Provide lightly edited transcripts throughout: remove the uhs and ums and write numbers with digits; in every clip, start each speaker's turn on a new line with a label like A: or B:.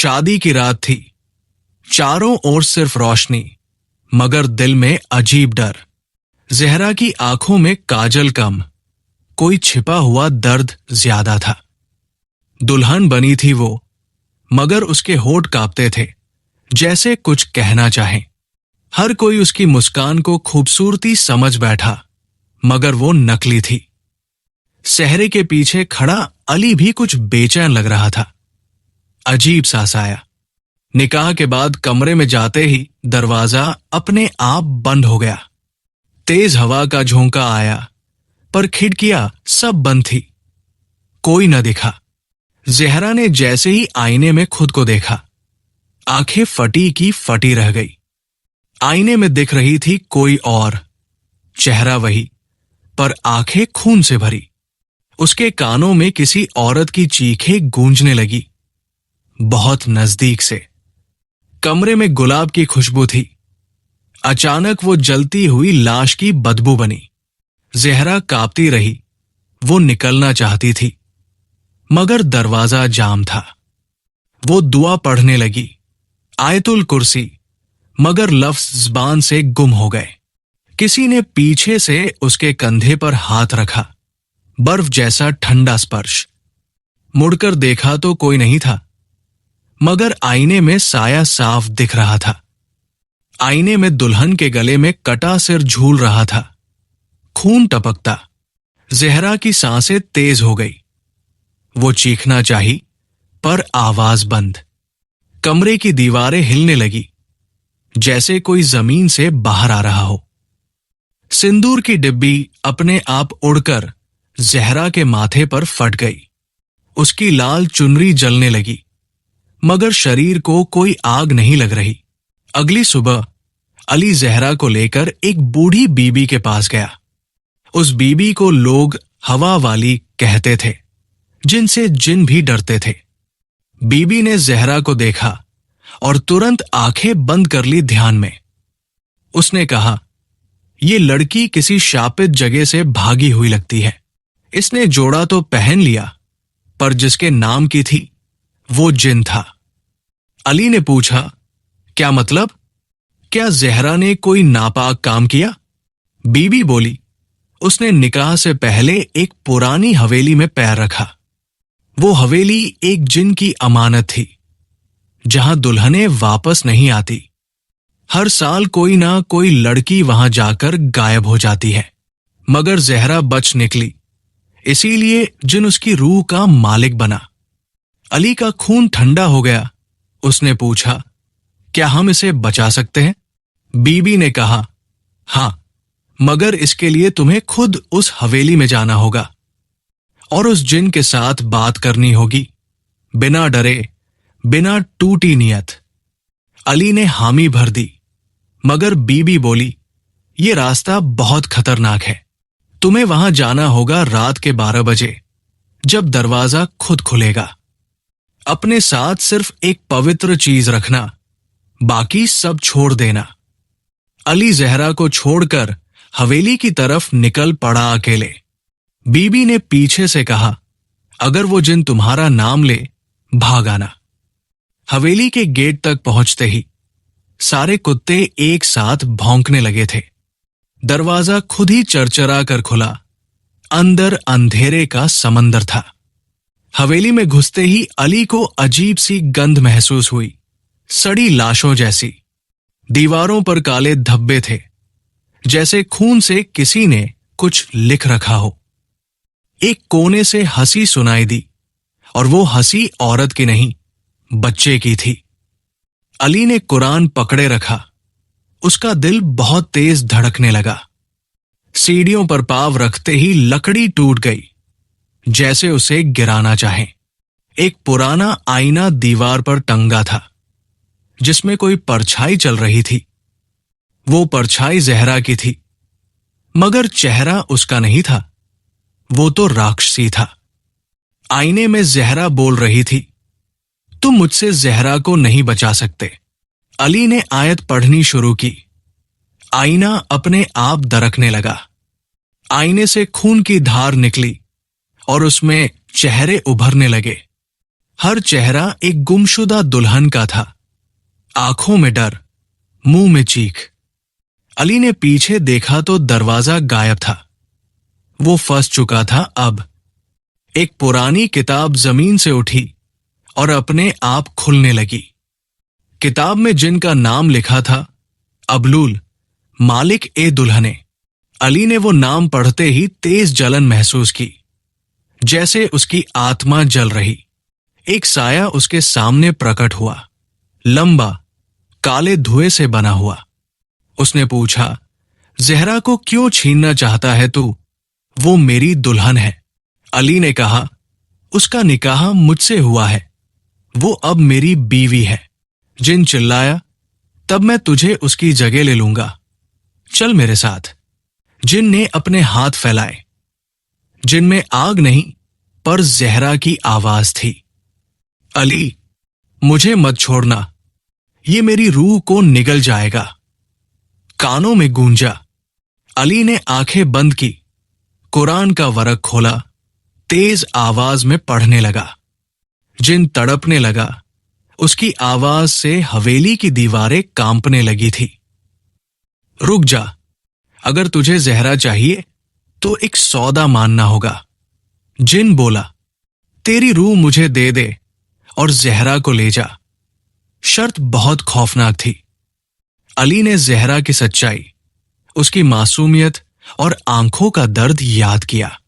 A: शादी की रात थी। चारों ओर सिर्फ रोशनी, मगर दिल में अजीब डर। जहरा की आंखों में काजल कम, कोई छिपा हुआ दर्द ज्यादा था। दुल्हन बनी थी वो, मगर उसके होठ कांपते थे, जैसे कुछ कहना चाहे। हर कोई उसकी मुस्कान को खूबसूरती समझ बैठा, मगर वो नकली थी। सहरे के पीछे खड़ा अली भी कुछ बेचैन लग रहा था। अजीब सा साया। निकाह के बाद कमरे में जाते ही दरवाजा अपने आप बंद हो गया। तेज हवा का झोंका आया, पर खिड़कियां सब बंद थी। कोई न दिखा। जहरा ने जैसे ही आईने में खुद को देखा, आंखें फटी की फटी रह गई। आईने में दिख रही थी कोई और, चेहरा वही, पर आंखें खून से भरी। उसके कानों में किसी औरत की चीखें गूंजने लगी, बहुत नजदीक से। कमरे में गुलाब की खुशबू थी। अचानक वो जलती हुई लाश की बदबू बनी। जहरा कांपती रही। वो निकलना चाहती थी, मगर दरवाजा जाम था। वो दुआ पढ़ने लगी, आयतुल कुर्सी, मगर लफ्ज ज़बान से गुम हो गए। किसी ने पीछे से उसके कंधे पर हाथ रखा, बर्फ जैसा ठंडा स्पर्श। मुड़कर देखा तो कोई नहीं था, मगर आईने में साया साफ दिख रहा था। आईने में दुल्हन के गले में कटा सिर झूल रहा था, खून टपकता। जहरा की सांसें तेज हो गई। वो चीखना चाही, पर आवाज बंद। कमरे की दीवारें हिलने लगी, जैसे कोई जमीन से बाहर आ रहा हो। सिंदूर की डिब्बी अपने आप उड़कर जहरा के माथे पर फट गई। उसकी लाल चुनरी जलने लगी, मगर शरीर को कोई आग नहीं लग रही। अगली सुबह अली जहरा को लेकर एक बूढ़ी बीबी के पास गया। उस बीबी को लोग हवा वाली कहते थे, जिनसे जिन भी डरते थे। बीबी ने जहरा को देखा और तुरंत आंखें बंद कर ली ध्यान में। उसने कहा, ये लड़की किसी शापित जगह से भागी हुई लगती है। इसने जोड़ा तो पहन लिया, पर जिसके नाम की थी वो जिन था। अली ने पूछा, क्या मतलब? क्या जहरा ने कोई नापाक काम किया? बीबी बोली, उसने निकाह से पहले एक पुरानी हवेली में पैर रखा। वो हवेली एक जिन की अमानत थी, जहां दुल्हनें वापस नहीं आती। हर साल कोई ना कोई लड़की वहां जाकर गायब हो जाती है, मगर जहरा बच निकली। इसीलिए जिन उसकी रूह का मालिक बना। अली का खून ठंडा हो गया। उसने पूछा, क्या हम इसे बचा सकते हैं? बीबी ने कहा, हां, मगर इसके लिए तुम्हें खुद उस हवेली में जाना होगा और उस जिन के साथ बात करनी होगी, बिना डरे, बिना टूटी नियत। अली ने हामी भर दी, मगर बीबी बोली, ये रास्ता बहुत खतरनाक है। तुम्हें वहां जाना होगा रात के 12 बजे, जब दरवाजा खुद खुलेगा। अपने साथ सिर्फ एक पवित्र चीज रखना, बाकी सब छोड़ देना। अली जहरा को छोड़कर हवेली की तरफ निकल पड़ा अकेले। बीबी ने पीछे से कहा, अगर वो जिन तुम्हारा नाम ले, भाग आना। हवेली के गेट तक पहुंचते ही सारे कुत्ते एक साथ भौंकने लगे थे। दरवाजा खुद ही चरचरा कर खुला। अंदर अंधेरे का समंदर था। हवेली में घुसते ही अली को अजीब सी गंध महसूस हुई, सड़ी लाशों जैसी। दीवारों पर काले धब्बे थे, जैसे खून से किसी ने कुछ लिख रखा हो। एक कोने से हंसी सुनाई दी, और वो हंसी औरत की नहीं, बच्चे की थी। अली ने कुरान पकड़े रखा। उसका दिल बहुत तेज धड़कने लगा। सीढ़ियों पर पांव रखते ही लकड़ी टूट गई, जैसे उसे गिराना चाहे। एक पुराना आईना दीवार पर टंगा था, जिसमें कोई परछाई चल रही थी। वो परछाई जहरा की थी, मगर चेहरा उसका नहीं था। वो तो राक्षसी था। आईने में जहरा बोल रही थी, तुम मुझसे जहरा को नहीं बचा सकते। अली ने आयत पढ़नी शुरू की। आईना अपने आप दरकने लगा। आईने से खून की धार निकली और उसमें चेहरे उभरने लगे। हर चेहरा एक गुमशुदा दुल्हन का था। आंखों में डर, मुंह में चीख। अली ने पीछे देखा तो दरवाजा गायब था। वो फंस चुका था अब। एक पुरानी किताब जमीन से उठी और अपने आप खुलने लगी। किताब में जिनका नाम लिखा था, अबलूल, मालिक ए दुल्हने। अली ने वो नाम पढ़ते ही तेज जलन महसूस की, जैसे उसकी आत्मा जल रही। एक साया उसके सामने प्रकट हुआ, लंबा, काले धुएं से बना हुआ। उसने पूछा, ज़हरा को क्यों छीनना चाहता है तू? वो मेरी दुल्हन है। अली ने कहा, उसका निकाह मुझसे हुआ है, वो अब मेरी बीवी है। जिन चिल्लाया, तब मैं तुझे उसकी जगह ले लूंगा, चल मेरे साथ। जिन ने अपने हाथ फैलाए, जिनमें आग नहीं पर ज़हरा की आवाज थी। अली, मुझे मत छोड़ना, ये मेरी रूह को निगल जाएगा। कानों में गूंजा। अली ने आंखें बंद की, कुरान का वरक खोला, तेज आवाज में पढ़ने लगा। जिन तड़पने लगा, उसकी आवाज से हवेली की दीवारें कांपने लगी थी। रुक जा, अगर तुझे ज़हरा चाहिए तो एक सौदा मानना होगा। जिन बोला, तेरी रूह मुझे दे दे और ज़हरा को ले जा। शर्त बहुत खौफनाक थी। अली ने ज़हरा की सच्चाई, उसकी मासूमियत और आंखों का दर्द याद किया।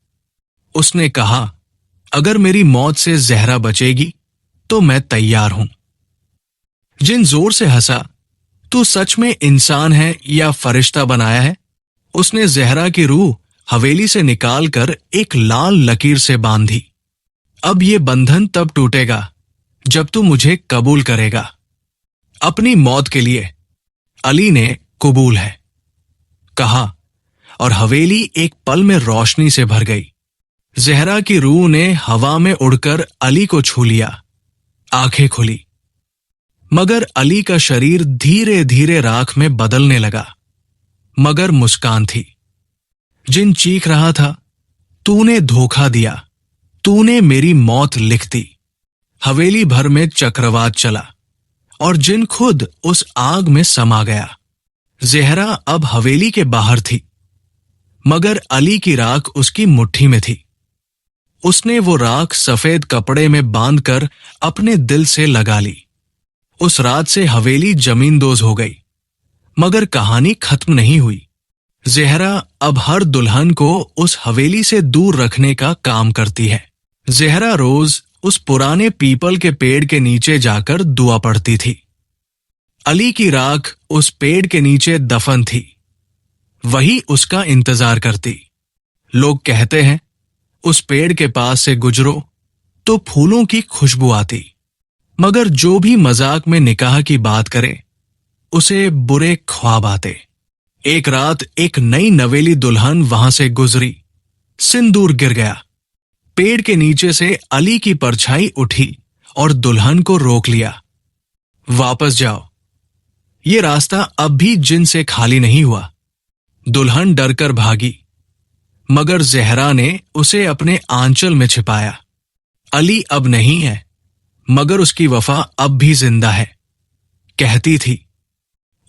A: उसने कहा, अगर मेरी मौत से ज़हरा बचेगी तो मैं तैयार हूं। जिन जोर से हंसा, तू सच में इंसान है या फरिश्ता बनाया है? उसने ज़हरा की रूह हवेली से निकालकर एक लाल लकीर से बांधी। अब ये बंधन तब टूटेगा जब तू मुझे कबूल करेगा। अपनी मौत के लिए। अली ने कबूल है कहा, और हवेली एक पल में रोशनी से भर गई। ज़हरा की रूह ने हवा में उड़कर अली को छू लिया। आंखें खुली, मगर अली का शरीर धीरे धीरे राख में बदलने लगा। मगर मुस्कान थी। जिन चीख रहा था, तूने धोखा दिया, तूने मेरी मौत लिख दी। हवेली भर में चक्रवात चला और जिन खुद उस आग में समा गया। ज़हरा अब हवेली के बाहर थी, मगर अली की राख उसकी मुट्ठी में थी। उसने वो राख सफेद कपड़े में बांधकर अपने दिल से लगा ली। उस रात से हवेली जमींदोज हो गई, मगर कहानी खत्म नहीं हुई। ज़हरा अब हर दुल्हन को उस हवेली से दूर रखने का काम करती है। ज़हरा रोज उस पुराने पीपल के पेड़ के नीचे जाकर दुआ पढ़ती थी। अली की राख उस पेड़ के नीचे दफन थी, वही उसका इंतजार करती। लोग कहते हैं, उस पेड़ के पास से गुजरो तो फूलों की खुशबू आती, मगर जो भी मजाक में निकाह की बात करे, उसे बुरे ख्वाब आते। एक रात एक नई नवेली दुल्हन वहां से गुजरी। सिंदूर गिर गया। पेड़ के नीचे से अली की परछाई उठी और दुल्हन को रोक लिया। वापस जाओ, ये रास्ता अब भी जिन से खाली नहीं हुआ। दुल्हन डरकर भागी, मगर ज़हरा ने उसे अपने आंचल में छिपाया। अली अब नहीं है, मगर उसकी वफा अब भी जिंदा है, कहती थी।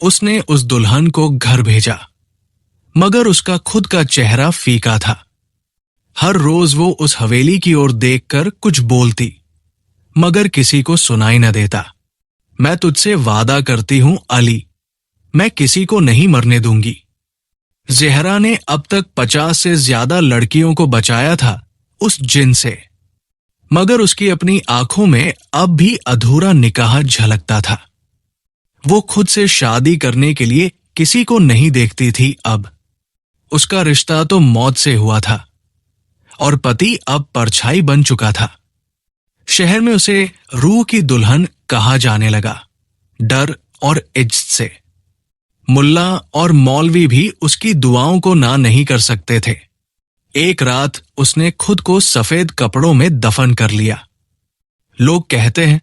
A: उसने उस दुल्हन को घर भेजा, मगर उसका खुद का चेहरा फीका था। हर रोज वो उस हवेली की ओर देखकर कुछ बोलती, मगर किसी को सुनाई न देता। मैं तुझसे वादा करती हूं अली, मैं किसी को नहीं मरने दूंगी। ज़हरा ने अब तक 50 से ज्यादा लड़कियों को बचाया था उस जिन से, मगर उसकी अपनी आंखों में अब भी अधूरा निकाह झलकता था। वो खुद से शादी करने के लिए किसी को नहीं देखती थी अब। उसका रिश्ता तो मौत से हुआ था और पति अब परछाई बन चुका था। शहर में उसे रूह की दुल्हन कहा जाने लगा, डर और इज्जत से। मुल्ला और मौलवी भी उसकी दुआओं को ना नहीं कर सकते थे। एक रात उसने खुद को सफेद कपड़ों में दफन कर लिया। लोग कहते हैं,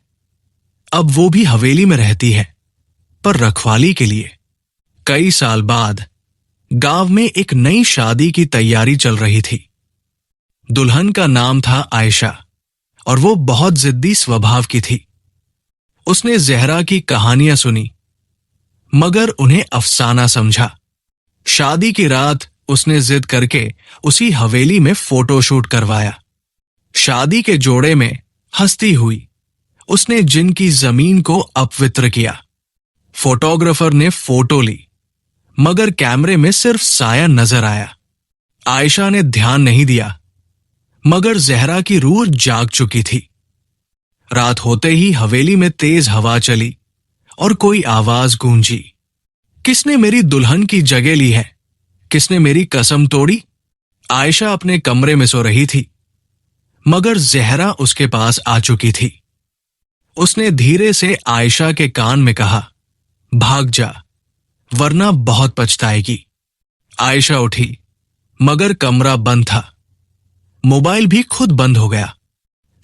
A: अब वो भी हवेली में रहती है, पर रखवाली के लिए। कई साल बाद गांव में एक नई शादी की तैयारी चल रही थी। दुल्हन का नाम था आयशा और वो बहुत जिद्दी स्वभाव की थी। उसने जहरा की कहानियां सुनी, मगर उन्हें अफसाना समझा। शादी की रात उसने जिद करके उसी हवेली में फोटोशूट करवाया। शादी के जोड़े में हस्ती हुई। उसने जिन की जमीन को अपवित्र किया। फोटोग्राफर ने फोटो ली, मगर कैमरे में सिर्फ साया नजर आया। आयशा ने ध्यान नहीं दिया, मगर जहरा की रूह जाग चुकी थी। रात होते ही हवेली में तेज हवा चली और कोई आवाज गूंजी, किसने मेरी दुल्हन की जगह ली है? किसने मेरी कसम तोड़ी? आयशा अपने कमरे में सो रही थी, मगर जहरा उसके पास आ चुकी थी। उसने धीरे से आयशा के कान में कहा, भाग जा, वरना बहुत पछताएगी। आयशा उठी, मगर कमरा बंद था। मोबाइल भी खुद बंद हो गया।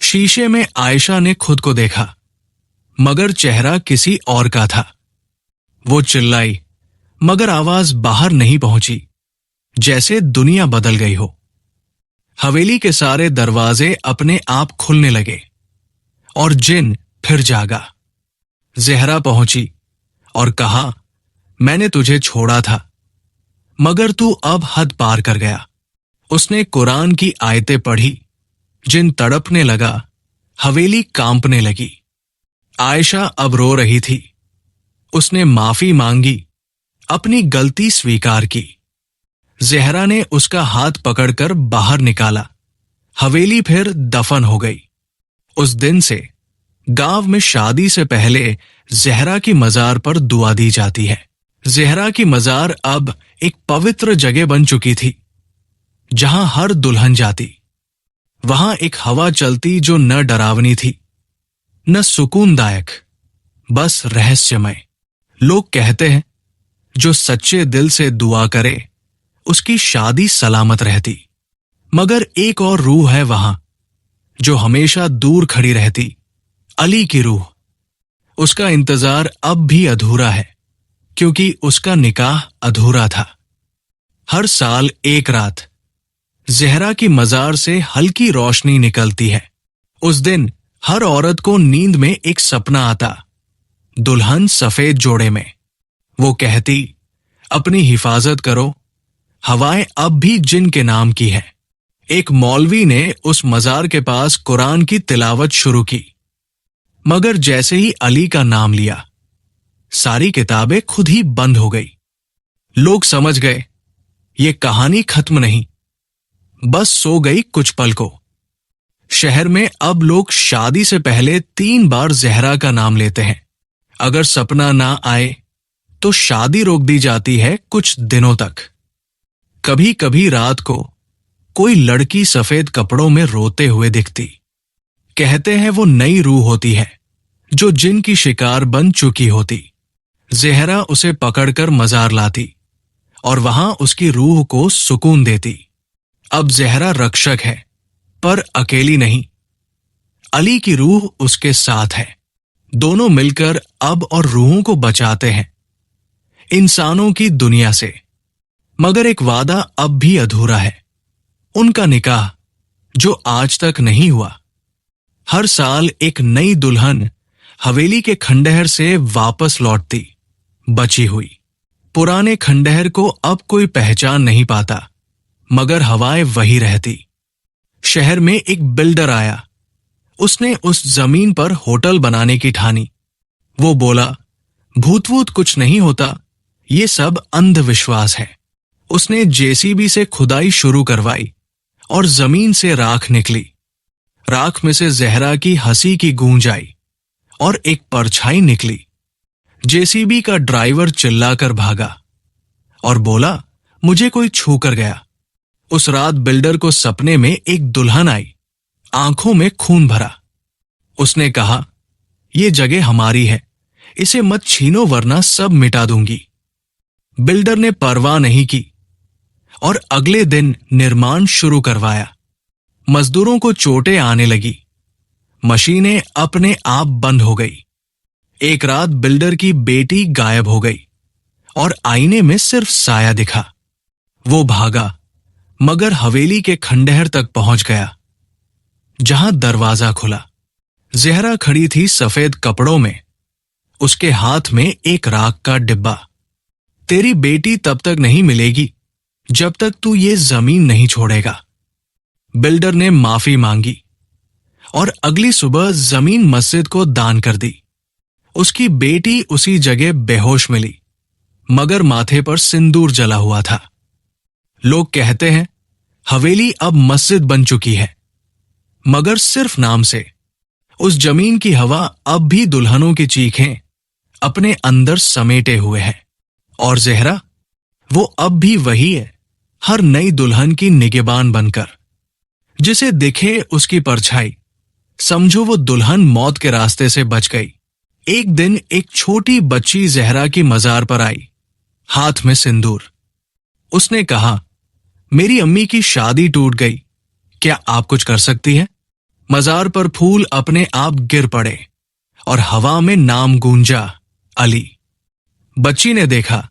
A: शीशे में आयशा ने खुद को देखा, मगर चेहरा किसी और का था। वो चिल्लाई, मगर आवाज बाहर नहीं पहुंची, जैसे दुनिया बदल गई हो। हवेली के सारे दरवाजे अपने आप खुलने लगे और जिन फिर जागा। जहरा पहुंची और कहा, मैंने तुझे छोड़ा था, मगर तू अब हद पार कर गया। उसने कुरान की आयतें पढ़ी। जिन तड़पने लगा, हवेली कांपने लगी। आयशा अब रो रही थी। उसने माफी मांगी, अपनी गलती स्वीकार की। जहरा ने उसका हाथ पकड़कर बाहर निकाला। हवेली फिर दफन हो गई। उस दिन से गांव में शादी से पहले जहरा की मजार पर दुआ दी जाती है। जहरा की मजार अब एक पवित्र जगह बन चुकी थी, जहां हर दुल्हन जाती। वहां एक हवा चलती जो न डरावनी थी, न सुकूनदायक, बस रहस्यमय। लोग कहते हैं, जो सच्चे दिल से दुआ करे, उसकी शादी सलामत रहती। मगर एक और रूह है वहां, जो हमेशा दूर खड़ी रहती, अली की रूह। उसका इंतजार अब भी अधूरा है, क्योंकि उसका निकाह अधूरा था। हर साल एक रात जहरा की मजार से हल्की रोशनी निकलती है। उस दिन हर औरत को नींद में एक सपना आता, दुल्हन सफेद जोड़े में। वो कहती, अपनी हिफाजत करो, हवाएं अब भी जिन के नाम की है। एक मौलवी ने उस मजार के पास कुरान की तिलावत शुरू की, मगर जैसे ही अली का नाम लिया, सारी किताबें खुद ही बंद हो गई। लोग समझ गए, ये कहानी खत्म नहीं, बस सो गई कुछ पल को। शहर में अब लोग शादी से पहले 3 बार जहरा का नाम लेते हैं। अगर सपना ना आए तो शादी रोक दी जाती है कुछ दिनों तक। कभी कभी रात को कोई लड़की सफेद कपड़ों में रोते हुए दिखती। कहते हैं वो नई रूह होती है, जो जिन की शिकार बन चुकी होती। जहरा उसे पकड़कर मजार लाती और वहां उसकी रूह को सुकून देती। अब जहरा रक्षक है, पर अकेली नहीं। अली की रूह उसके साथ है। दोनों मिलकर अब और रूहों को बचाते हैं इंसानों की दुनिया से। मगर एक वादा अब भी अधूरा है, उनका निकाह, जो आज तक नहीं हुआ। हर साल एक नई दुल्हन हवेली के खंडहर से वापस लौटती, बची हुई। पुराने खंडहर को अब कोई पहचान नहीं पाता, मगर हवाएं वही रहती। शहर में एक बिल्डर आया। उसने उस जमीन पर होटल बनाने की ठानी। वो बोला, भूत वूत कुछ नहीं होता, ये सब अंधविश्वास है। उसने जेसीबी से खुदाई शुरू करवाई और जमीन से राख निकली। राख में से जहरा की हंसी की गूंज आई और एक परछाई निकली। जेसीबी का ड्राइवर चिल्लाकर भागा और बोला, मुझे कोई छू कर गया। उस रात बिल्डर को सपने में एक दुल्हन आई, आंखों में खून भरा। उसने कहा, ये जगह हमारी है, इसे मत छीनो वरना सब मिटा दूंगी। बिल्डर ने परवाह नहीं की और अगले दिन निर्माण शुरू करवाया। मजदूरों को चोटें आने लगी। मशीनें अपने आप बंद हो गई। एक रात बिल्डर की बेटी गायब हो गई और आईने में सिर्फ साया दिखा। वो भागा, मगर हवेली के खंडहर तक पहुंच गया। जहां दरवाजा खुला। ज़हरा खड़ी थी सफेद कपड़ों में, उसके हाथ में एक राख का डिब्बा। तेरी बेटी तब तक नहीं मिलेगी जब तक तू ये जमीन नहीं छोड़ेगा। बिल्डर ने माफी मांगी और अगली सुबह जमीन मस्जिद को दान कर दी। उसकी बेटी उसी जगह बेहोश मिली, मगर माथे पर सिंदूर जला हुआ था। लोग कहते हैं हवेली अब मस्जिद बन चुकी है, मगर सिर्फ नाम से। उस जमीन की हवा अब भी दुल्हनों की चीखें अपने अंदर समेटे हुए है। और ज़हरा, वो अब भी वही है, हर नई दुल्हन की निगहबान बनकर। जिसे दिखे उसकी परछाई, समझो वो दुल्हन मौत के रास्ते से बच गई। एक दिन एक छोटी बच्ची ज़हरा की मजार पर आई, हाथ में सिंदूर। उसने कहा, मेरी अम्मी की शादी टूट गई, क्या आप कुछ कर सकती हैं? मजार पर फूल अपने आप गिर पड़े और हवा में नाम गूंजा, अली। बच्ची ने देखा,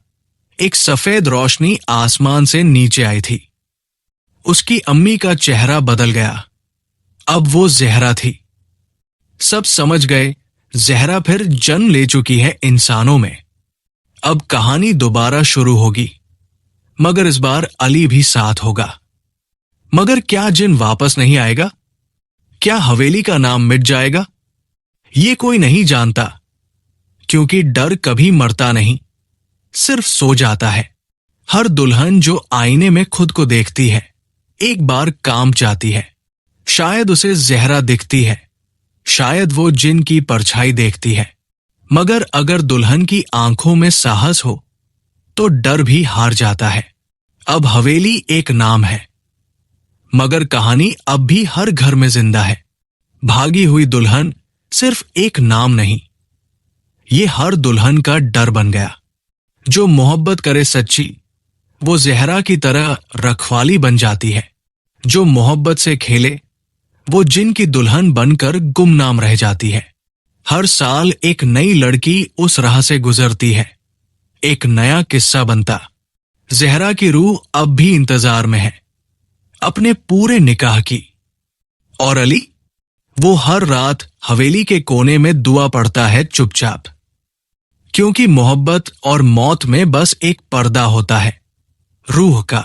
A: एक सफेद रोशनी आसमान से नीचे आई थी। उसकी अम्मी का चेहरा बदल गया, अब वो ज़हरा थी। सब समझ गए ज़हरा फिर जन्म ले चुकी है इंसानों में। अब कहानी दोबारा शुरू होगी, मगर इस बार अली भी साथ होगा। मगर क्या जिन वापस नहीं आएगा? क्या हवेली का नाम मिट जाएगा? ये कोई नहीं जानता, क्योंकि डर कभी मरता नहीं, सिर्फ सो जाता है। हर दुल्हन जो आईने में खुद को देखती है, एक बार कांप जाती है। शायद उसे ज़हरा दिखती है, शायद वो जिन की परछाई देखती है। मगर अगर दुल्हन की आंखों में साहस हो तो डर भी हार जाता है। अब हवेली एक नाम है, मगर कहानी अब भी हर घर में जिंदा है। भागी हुई दुल्हन सिर्फ एक नाम नहीं, ये हर दुल्हन का डर बन गया। जो मोहब्बत करे सच्ची, वो ज़हरा की तरह रखवाली बन जाती है। जो मोहब्बत से खेले, वो जिन की दुल्हन बनकर गुमनाम रह जाती है। हर साल एक नई लड़की उस राह से गुजरती है, एक नया किस्सा बनता। ज़हरा की रूह अब भी इंतजार में है, अपने पूरे निकाह की। और अली, वो हर रात हवेली के कोने में दुआ पढ़ता है चुपचाप, क्योंकि मोहब्बत और मौत में बस एक पर्दा होता है, रूह का।